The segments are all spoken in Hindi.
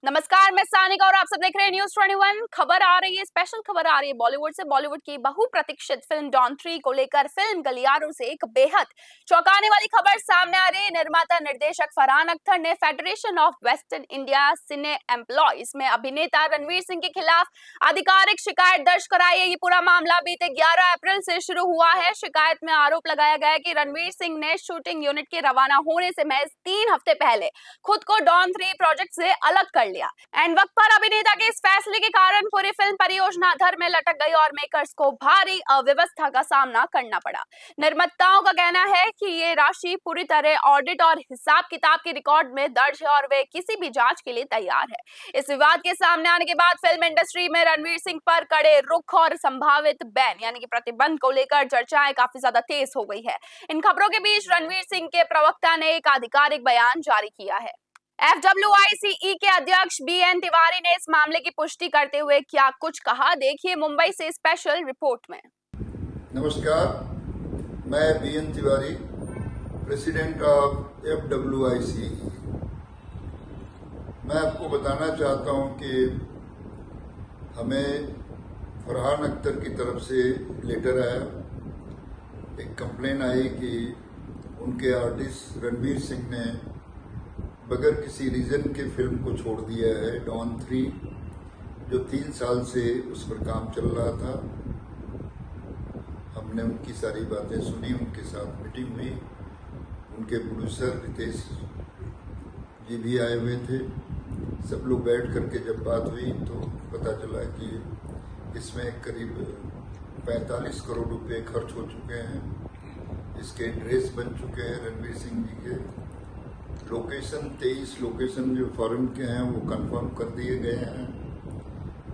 नमस्कार, मैं सानिका और आप सब देख रहे हैं न्यूज़ 21। खबर आ रही है, स्पेशल खबर आ रही है बॉलीवुड से। बॉलीवुड की बहुप्रतीक्षित फिल्म डॉन 3 को लेकर फिल्म गलियारों से एक बेहद चौंकाने वाली खबर सामने आ रही है। निर्माता निर्देशक फरहान अख्तर ने federation of western India cine employees में अभिनेता रणवीर सिंह के खिलाफ आधिकारिक शिकायत दर्ज कराई है। ये पूरा मामला बीते 11 अप्रैल से शुरू हुआ है। शिकायत में आरोप लगाया गया है कि रणवीर सिंह ने शूटिंग यूनिट के रवाना होने से महज 3 हफ्ते पहले खुद को डॉन 3 प्रोजेक्ट से अलग कर लिया। एंड वक्त पर अभिनेता के इस फैसले के कारण पूरी फिल्म परियोजना धर में लटक गई और मेकर्स को भारी अव्यवस्था का सामना करना पड़ा। निर्माताओं का कहना है कि ये राशि पूरी तरह ऑडिट और हिसाब किताब के रिकॉर्ड में दर्ज है और वे किसी भी जांच के लिए तैयार है। इस विवाद के सामने आने के बाद फिल्म इंडस्ट्री में रणवीर सिंह पर कड़े रुख और संभावित बैन यानी कि प्रतिबंध को लेकर चर्चाएं काफी ज्यादा तेज हो गई है। इन खबरों के बीच रणवीर सिंह के प्रवक्ता ने एक आधिकारिक बयान जारी किया है। FWICE के अध्यक्ष BN तिवारी ने इस मामले की पुष्टि करते हुए क्या कुछ कहा, देखिए मुंबई से स्पेशल रिपोर्ट में। नमस्कार, मैं BN Tiwari, president of FWICE। मैं आपको बताना चाहता हूं कि हमें फरहान अख्तर की तरफ से लेटर आया। एक कंप्लेन आई कि उनके आर्टिस्ट रणवीर सिंह ने बगैर किसी रीज़न के फिल्म को छोड़ दिया है, डॉन 3, जो 3 साल से उस पर काम चल रहा था। हमने उनकी सारी बातें सुनी, उनके साथ मीटिंग हुई। उनके प्रोड्यूसर रितेश जी भी आए हुए थे। सब लोग बैठ करके जब बात हुई तो पता चला कि इसमें करीब 45 करोड़ रुपए खर्च हो चुके हैं। इसके ड्रेस बन चुके हैं रणवीर सिंह जी के। लोकेशन 23 लोकेशन जो फॉरेन के हैं वो कंफर्म कर दिए गए हैं।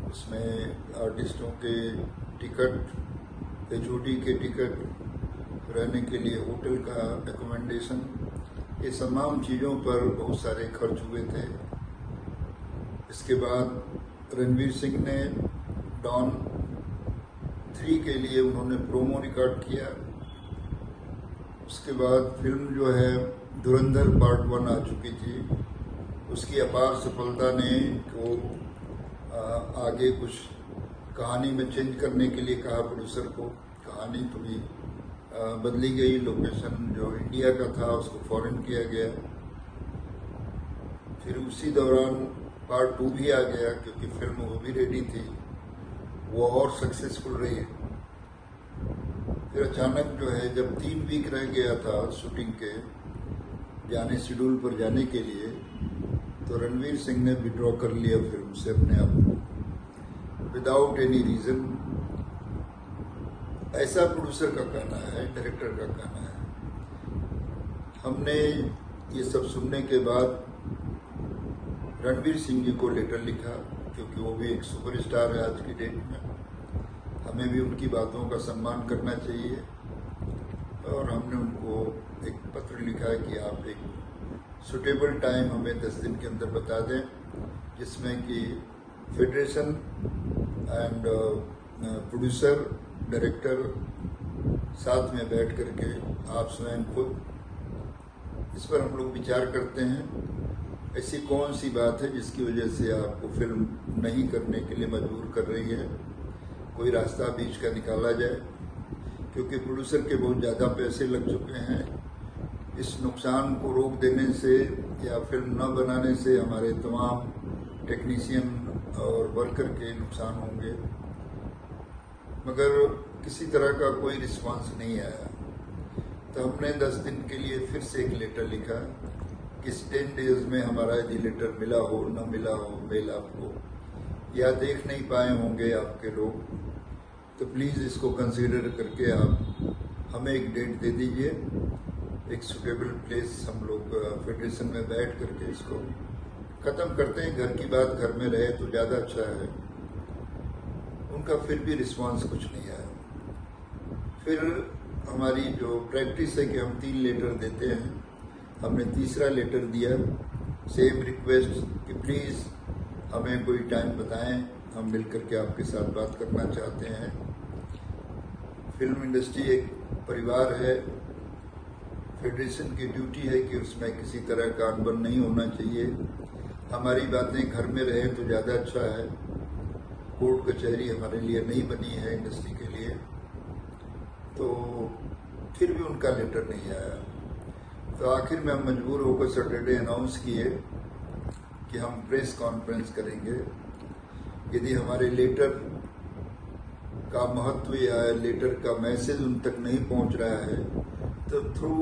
उसमें आर्टिस्टों के टिकट, HOD के टिकट, रहने के लिए होटल का रिकमेंडेशन, ये तमाम चीज़ों पर बहुत सारे खर्च हुए थे। इसके बाद रणवीर सिंह ने डॉन 3 के लिए उन्होंने प्रोमो रिकॉर्ड किया। उसके बाद फिल्म जो है धुरंधर पार्ट 1 आ चुकी थी। उसकी अपार सफलता ने को आगे कुछ कहानी में चेंज करने के लिए कहा प्रोड्यूसर को। कहानी थोड़ी बदली गई, लोकेशन जो इंडिया का था उसको फॉरेन किया गया। फिर उसी दौरान पार्ट 2 भी आ गया क्योंकि फिल्म वो भी रेडी थी, वो और सक्सेसफुल रही। फिर अचानक जो है जब 3 वीक रह गया था शूटिंग के जाने शेड्यूल पर जाने के लिए, तो रणवीर सिंह ने विड्रॉ कर लिया फिल्म से अपने आप को विदाउट एनी रीज़न। ऐसा प्रोड्यूसर का कहना है, डायरेक्टर का कहना है। हमने ये सब सुनने के बाद रणवीर सिंह जी को लेटर लिखा क्योंकि वो भी एक सुपरस्टार है आज की डेट में। हमें भी उनकी बातों का सम्मान करना चाहिए और हमने उनको एक पत्र लिखा है कि आप एक सुटेबल टाइम हमें 10 दिन के अंदर बता दें, जिसमें कि फेडरेशन एंड प्रोड्यूसर, डायरेक्टर साथ में बैठ करके आप स्वयं खुद इस पर हम लोग विचार करते हैं। ऐसी कौन सी बात है जिसकी वजह से आपको फिल्म नहीं करने के लिए मजबूर कर रही है। कोई रास्ता बीच का निकाला जाए क्योंकि प्रोड्यूसर के बहुत ज़्यादा पैसे लग चुके हैं। इस नुकसान को रोक देने से या फिल्म न बनाने से हमारे तमाम टेक्नीशियन और वर्कर के नुकसान होंगे, मगर किसी तरह का कोई रिस्पांस नहीं आया। तो हमने 10 दिन के लिए फिर से एक लेटर लिखा कि 10 डेज में हमारा यदि लेटर मिला हो न मिला हो, मेल आपको या देख नहीं पाए होंगे आपके लोग, तो प्लीज़ इसको कंसीडर करके आप हमें एक डेट दे दीजिए। एक सुटेबल प्लेस हम लोग फेडरेशन में बैठ करके इसको ख़त्म करते हैं। घर की बात घर में रहे तो ज़्यादा अच्छा है। उनका फिर भी रिस्पांस कुछ नहीं आया। फिर हमारी जो प्रैक्टिस है कि हम 3 लेटर देते हैं, हमने तीसरा लेटर दिया, सेम रिक्वेस्ट कि प्लीज़ हमें कोई टाइम बताएं, हम मिल करके आपके साथ बात करना चाहते हैं। फिल्म इंडस्ट्री एक परिवार है। फेडरेशन की ड्यूटी है कि उसमें किसी तरह का अनबन नहीं होना चाहिए। हमारी बातें घर में रहे तो ज़्यादा अच्छा है। कोर्ट कचहरी हमारे लिए नहीं बनी है इंडस्ट्री के लिए। तो फिर भी उनका लेटर नहीं आया। तो आखिर में हम मजबूर होकर सैटरडे अनाउंस किए कि हम प्रेस कॉन्फ्रेंस करेंगे। यदि हमारे लेटर का महत्व या लेटर का मैसेज उन तक नहीं पहुंच रहा है तो थ्रू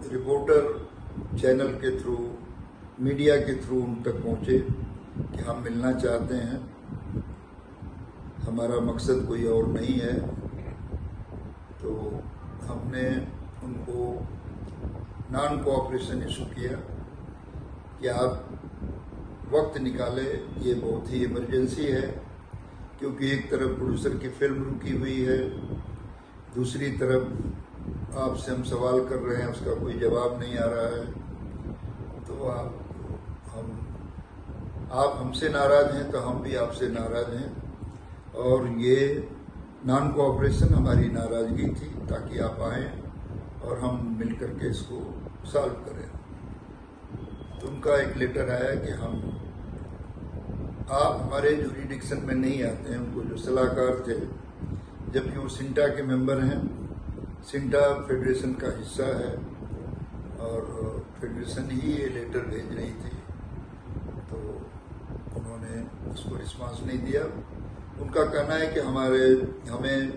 रिपोर्टर चैनल के थ्रू, मीडिया के थ्रू उन तक पहुंचे कि हम मिलना चाहते हैं, हमारा मकसद कोई और नहीं है। तो हमने उनको नॉन कोऑपरेशन इशू किया कि आप वक्त निकाले, ये बहुत ही इमरजेंसी है, क्योंकि एक तरफ प्रोड्यूसर की फिल्म रुकी हुई है, दूसरी तरफ आपसे हम सवाल कर रहे हैं, उसका कोई जवाब नहीं आ रहा है। तो आप हमसे नाराज हैं तो हम भी आपसे नाराज हैं, और ये नॉन कोऑपरेशन हमारी नाराजगी थी ताकि आप आएँ और हम मिल करके इसको सॉल्व करें। तो उनका एक लेटर आया कि आप हमारे जुरिडिक्शन में नहीं आते हैं। उनको जो सलाहकार थे, जबकि वो सिंटा के मेंबर हैं, सिंटा फेडरेशन का हिस्सा है और फेडरेशन ही ये लेटर भेज रही थी, तो उन्होंने उसको रिस्पांस नहीं दिया। उनका कहना है कि हमें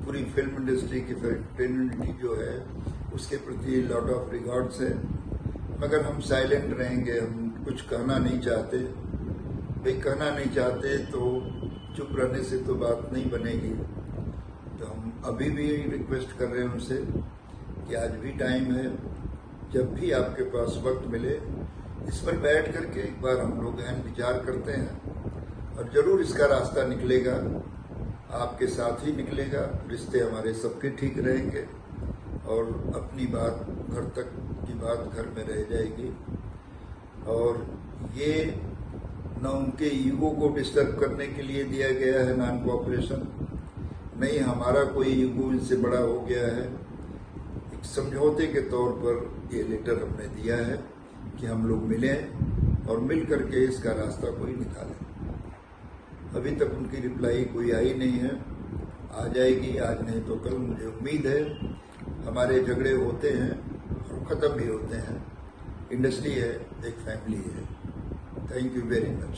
पूरी फिल्म इंडस्ट्री की फ्रेटर्निटी जो है उसके प्रति लॉट ऑफ रिगार्ड्स है, मगर हम साइलेंट रहेंगे, हम कुछ कहना नहीं चाहते। भाई कहना नहीं चाहते तो चुप रहने से तो बात नहीं बनेगी। तो हम अभी भी रिक्वेस्ट कर रहे हैं उनसे कि आज भी टाइम है, जब भी आपके पास वक्त मिले इस पर बैठ करके एक बार हम लोग गहन विचार करते हैं, और जरूर इसका रास्ता निकलेगा, आपके साथ ही निकलेगा। रिश्ते हमारे सबके ठीक रहेंगे और अपनी बात, घर तक की बात घर में रह जाएगी। और ये न उनके ईगो को डिस्टर्ब करने के लिए दिया गया है नॉन कोऑपरेशन, नहीं हमारा कोई ईगो इनसे बड़ा हो गया है। एक समझौते के तौर पर ये लेटर हमने दिया है कि हम लोग मिलें और मिल करके इसका रास्ता कोई निकालें। अभी तक उनकी रिप्लाई कोई आई नहीं है, आ जाएगी, आज नहीं तो कल। मुझे उम्मीद है, हमारे झगड़े होते हैं और ख़त्म भी होते हैं। इंडस्ट्री है, एक फैमिली है। Thank you very much.